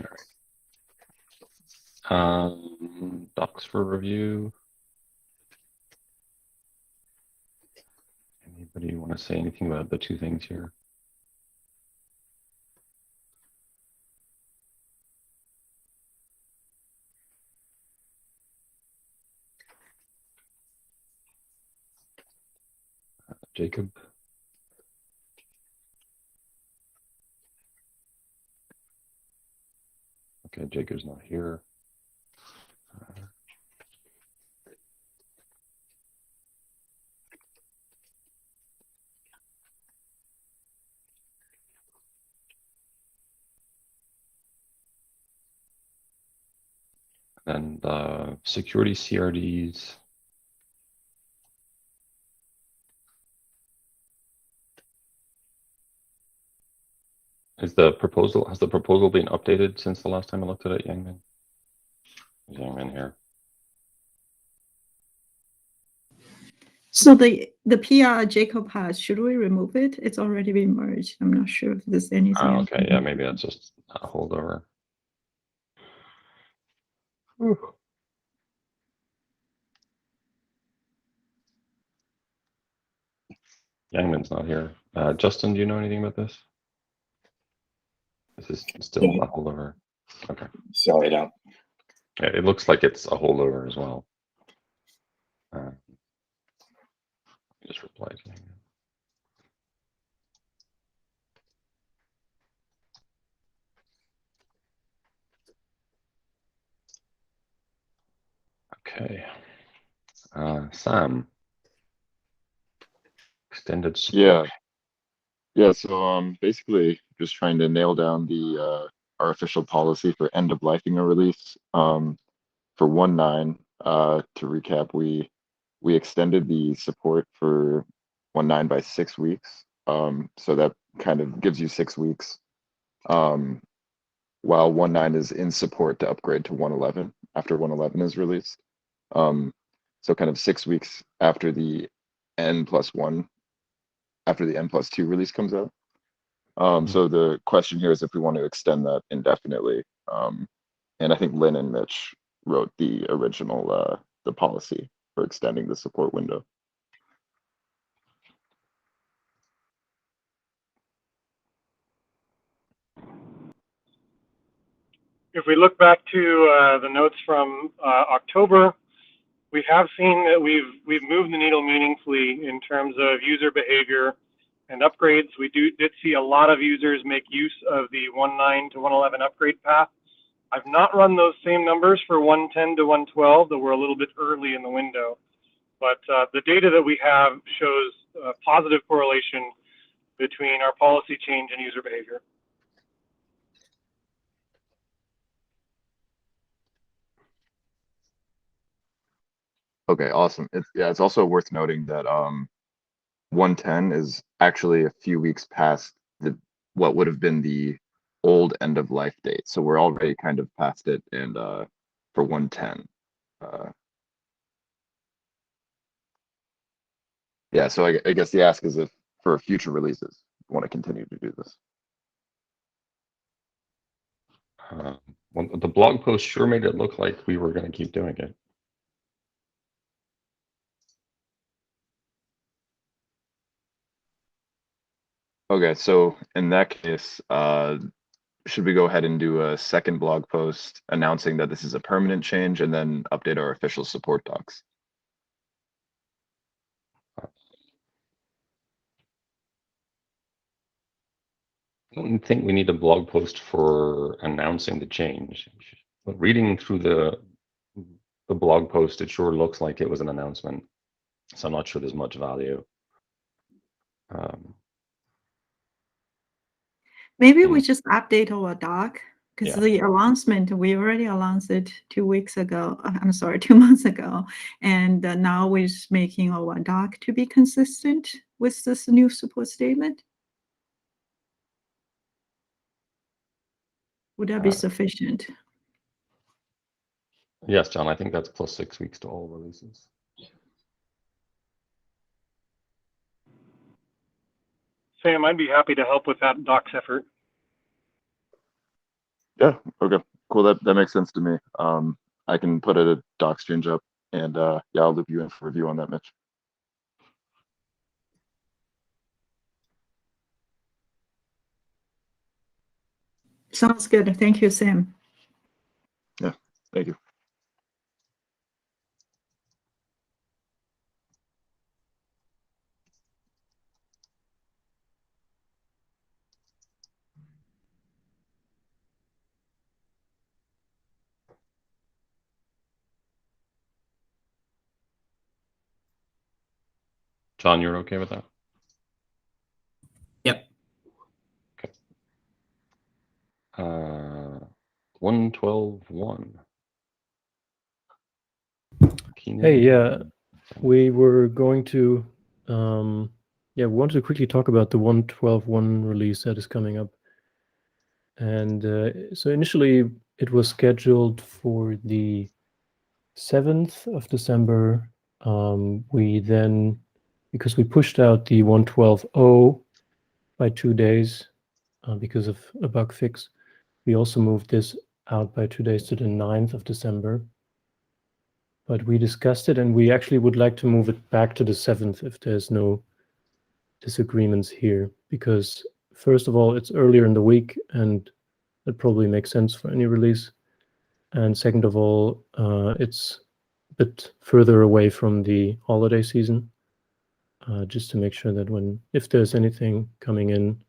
All right. Docs for review. Anybody want to say anything about the two things here? Jacob? Okay, Jacob's not here. And security CRDs. Has the proposal been updated since the last time I looked at it, Yangmin? Yangmin here. So the PR Jacob has, should we remove it? It's already been merged. I'm not sure if there's anything. Oh, okay, yeah, maybe that's just a holdover. Yangmin's not here. Justin, do you know anything about this? This is still a holdover. Okay. Sorry, no. Yeah, it looks like it's a holdover as well. Just reply to Yangmin. Okay. Sam. Extended support. Yeah, so basically just trying to nail down the our official policy for end of lifing a release. For 1.9, to recap, we extended the support for 1.9 by 6 weeks. So that kind of gives you 6 weeks. While 1.9 is in support to upgrade to 1.11 after 1.11 is released. So kind of 6 weeks after the N+1, after the N+2 release comes out. So the question here is if we want to extend that indefinitely. And I think Lynn and Mitch wrote the original the policy for extending the support window. If we look back to the notes from October, we have seen that we've moved the needle meaningfully in terms of user behavior and upgrades. We did see a lot of users make use of the 1.9 to 1.11 upgrade path. I've not run those same numbers for 1.10 to 1.12, though we're a little bit early in the window. But the data that we have shows a positive correlation between our policy change and user behavior. Okay, awesome. It's also worth noting that 1.10 is actually a few weeks past the what would have been the old end of life date. So we're already kind of past it, and for 1.10. Yeah, so I guess the ask is if for future releases we want to continue to do this. Well, the blog post sure made it look like we were going to keep doing it. Okay, so in that case, should we go ahead and do a second blog post announcing that this is a permanent change and then update our official support docs? I don't think we need a blog post for announcing the change. But reading through the blog post, it sure looks like it was an announcement. So I'm not sure there's much value. Maybe we just update our doc because Yeah. the announcement, we already announced it 2 weeks ago. I'm sorry, 2 months ago. And now we're just making our doc to be consistent with this new support statement. Would that be sufficient? Yes, John, I think that's plus 6 weeks to all releases. Sam, I'd be happy to help with that docs effort. Yeah, okay, cool. That makes sense to me. I can put a doc exchange up and yeah, I'll loop you in for review on that, Mitch. Sounds good. Thank you, Sam. Thank you. John, you're okay with that? Yep. Okay. 112.1. Hey, yeah, we were going to, we wanted to quickly talk about the 112.1 release that is coming up. And so initially it was scheduled for the 7th of December. We then, because we pushed out the 112.0 by 2 days because of a bug fix, we also moved this out by 2 days to the 9th of December. But we discussed it, and we actually would like to move it back to the 7th if there's no disagreements here, because first of all, it's earlier in the week, and it probably makes sense for any release. And second of all, it's a bit further away from the holiday season, just to make sure that if there's anything coming in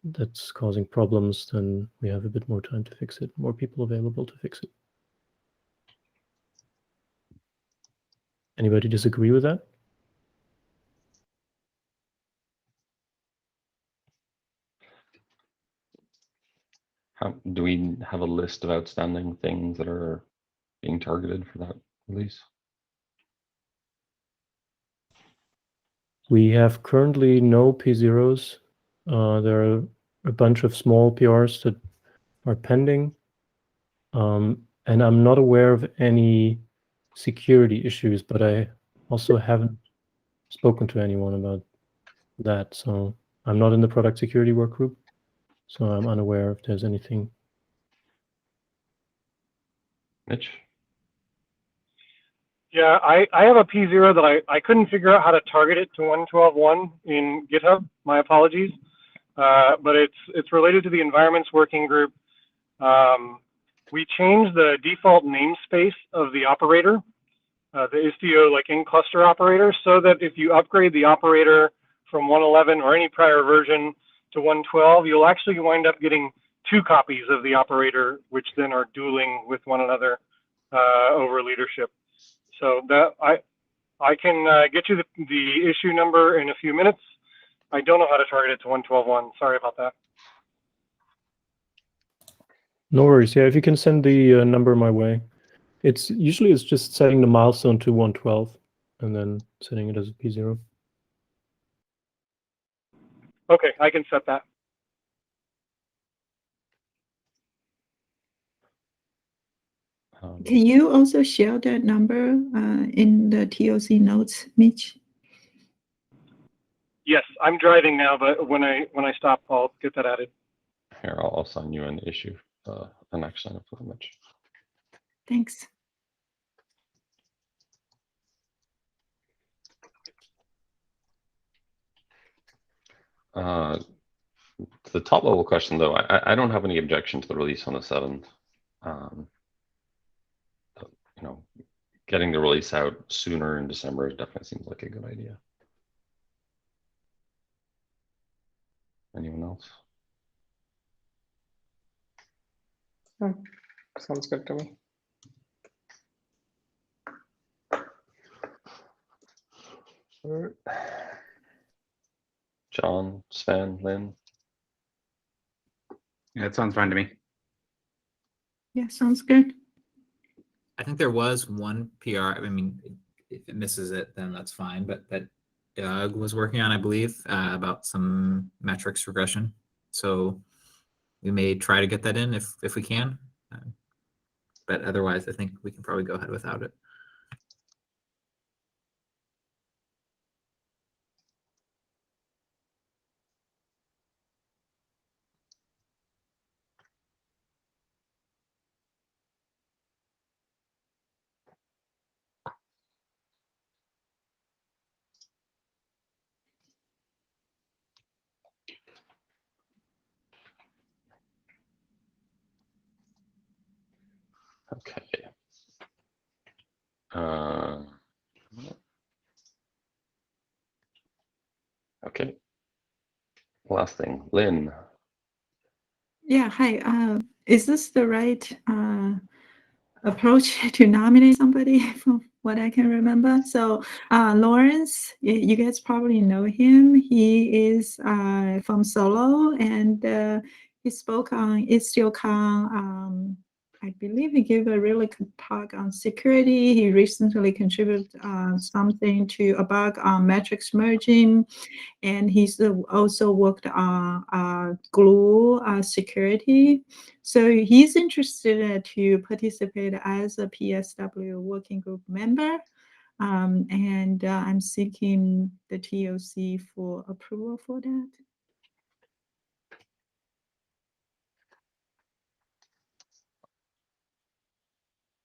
that's causing problems, then we have a bit more time to fix it, more people available to fix it. Anybody disagree with that? Do we have a list of outstanding things that are being targeted for that release? We have currently no P0s. There are a bunch of small PRs that are pending. And I'm not aware of any security issues, but I also haven't spoken to anyone about that. So I'm not in the product security work group, so I'm unaware if there's anything. Mitch? Yeah, I have a P0 that I couldn't figure out how to target it to 112.1 in GitHub. My apologies. But it's related to the environments working group. We changed the default namespace of the operator, the Istio like in cluster operator, so that if you upgrade the operator from 111 or any prior version to 112, you'll actually wind up getting 2 copies of the operator, which then are dueling with one another over leadership. So that I can get you the issue number in a few minutes. I don't know how to target it to 112.1. Sorry about that. No worries. Yeah, if you can send the number my way. It's just setting the milestone to 112 and then setting it as a P0. Okay, I can set that. Can you also share that number in the TOC notes, Mitch? Yes, I'm driving now, but when I stop, I'll get that added. Here, I'll sign you an issue, an action for Mitch. Thanks. The top level question, though, I don't have any objection to the release on the 7th. You know, getting the release out sooner in December definitely seems like a good idea. Anyone else? Sounds good to me. John, Sven, Lynn? Yeah, it sounds fine to me. Yeah, sounds good. I think there was one PR. I mean, if it misses it, then that's fine. But that Doug was working on, I believe, about some metrics regression. So we may try to get that in if we can. But otherwise, I think we can probably go ahead without it. Okay. Uh, okay. Last thing, Lynn. Yeah, hi. Is this the right approach to nominate somebody from what I can remember? So Lawrence, you guys probably know him. He is from Solo, and he spoke on Istio. I believe he gave a really good talk on security. He recently contributed something to a bug on matrix merging. And he's also worked on glue security. So he's interested to participate as a PSW working group member. And I'm seeking the TOC for approval for that.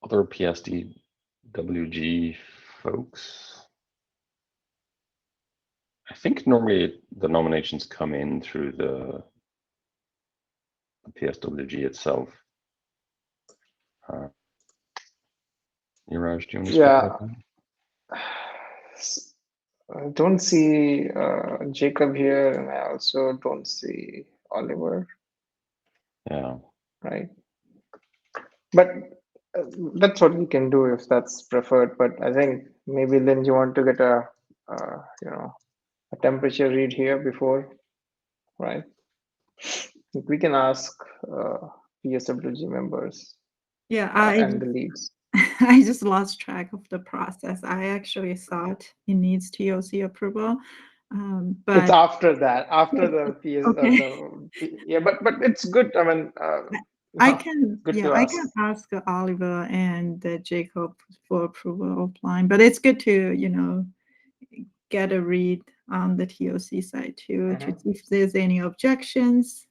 Other PSDWG folks. I think normally the nominations come in through the PSWG itself. Niraj, do you want to speak about that? I don't see Jacob here, and I also don't see Oliver. Yeah. Right. But that's what we can do if that's preferred. But I think maybe Lynn, you want to get a a temperature read here before, right? We can ask PSWG members Yeah, and the leads. I just lost track of the process. I actually thought it needs TOC approval, but It's after that, after the PS. Okay. Yeah, but it's good. I mean, I can, good yeah, to I ask. can ask Oliver and Jacob for approval offline, but it's good to, get a read on the TOC side too, to see if there's any objections.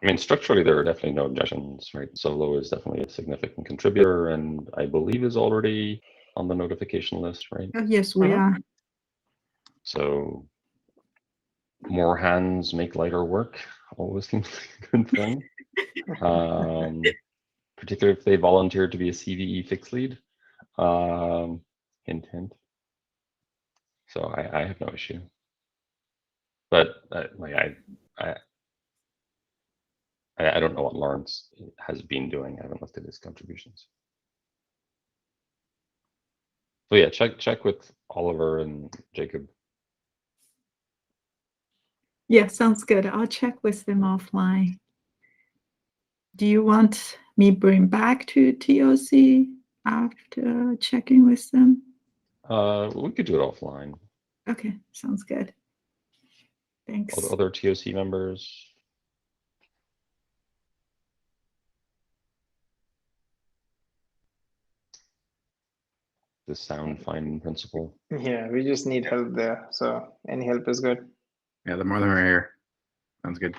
I mean, structurally, there are definitely no objections, right? Solo is definitely a significant contributor and I believe is already on the notification list, right? Yes, we are. So more hands make lighter work, always seems like a good thing. Particularly if they volunteer to be a CVE fixed lead. Hint, hint. So I have no issue. But I don't know what Lawrence has been doing. I haven't looked at his contributions. So yeah, check with Oliver and Jacob. Yeah, sounds good. I'll check with them offline. Do you want me bring back to TOC after checking with them? We could do it offline. Okay, sounds good. Thanks. Other TOC members. The sound fine in principle. Yeah, we just need help there. So any help is good. Yeah, the more the merrier. Sounds good.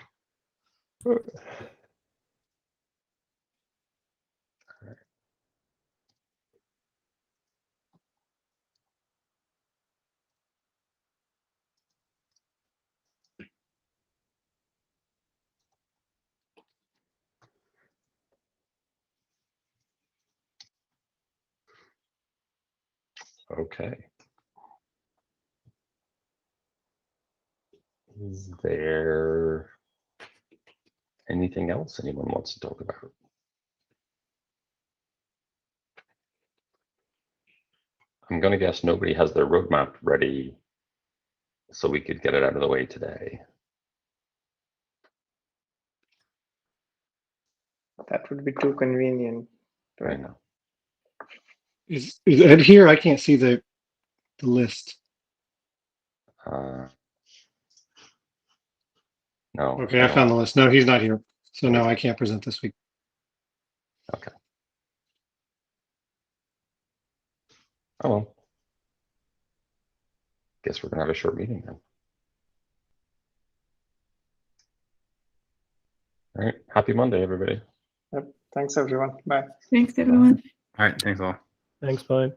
Okay. Is there anything else anyone wants to talk about? I'm going to guess nobody has their roadmap ready, so we could get it out of the way today. That would be too convenient. I know. Is Ed here? I can't see the list. No. Okay, I found the list. No, he's not here. So no, I can't present this week. Okay. Oh well. Guess we're gonna have a short meeting then. All right. Happy Monday, everybody. Yep. Thanks, everyone. Bye. Thanks, everyone. All right. Thanks all. Thanks, bye.